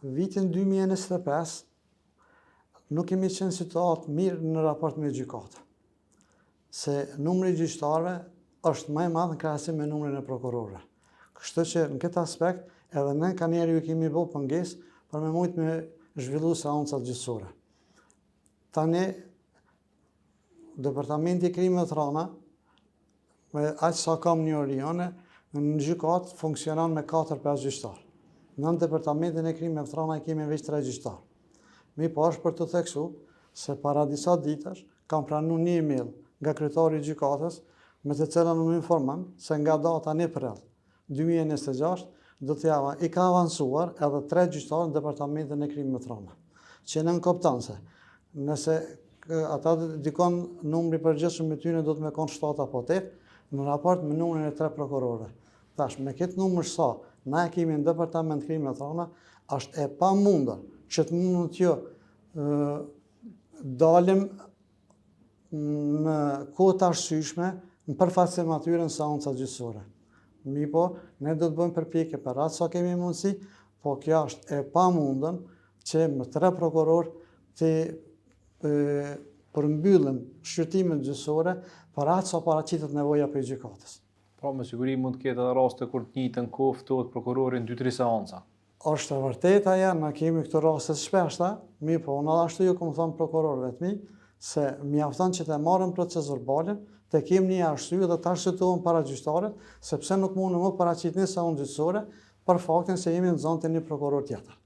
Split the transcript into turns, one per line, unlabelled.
vitin 2025 nuk kemi qenë situatë mirë në raport me gjykatë. Se numri i gjyqtarëve është më i madh në krahasim me numrin e prokurorëve. Kështu që në këtë aspekt edhe ne kanjeri ju kemi bërë pengesë për me mujt me zhvillu seancat gjyqësore. Tani Departamenti i Krimeve të Rana, me aq sa kam një orione, në gjykatë funksionon me 4-5 gjyqtarë. Në Departamentin e Krimeve të Rana kemi veç 3 gjyqtarë. Mi po është për të theksu se para disa ditësh kam pranuar një email nga kryetari i gjykatës me të cilën më informon se nga data 1 prill 2026 do të java i ka avancuar edhe 3 gjyqtarë në Departamentin e Krimeve të Rana. Që në kupton se nëse ata dikon numri i përgjithshëm me tyre do të më kon 7 apo 8 në raport me numrin e 3 prokurorëve. Tash me këtë numër sa na e kemi në Departament Krimeve të Rana, është e pamundur që të mund t'jo dalim në kohë të arsyeshme në përfaqësim atyre në seancat gjyqësore. Mi po, ne do të bëjmë përpjekje për atë sa kemi mundësi, po kjo është e pamundën që me 3 prokuror të përmbyllen shqyrtimet gjyqësore për atë sa paraqitet nevoja për gjykatës.
Pra me siguri mund të ketë edhe raste kur të njëjtën kohë ftohet prokurori në 2-3 seanca.
Është e vërtetë ajo, na kemi këto raste të shpeshta, mirë po, unë ashtu ju kam thënë prokurorëve të mi, se mjafton që të marrën proces verbalin, të kemi një arsye dhe të arsyetohen para gjyqtarët, sepse nuk mundem më paraqit një seancë gjyqësore për faktin se jemi në zonë të një prokuror tjetër.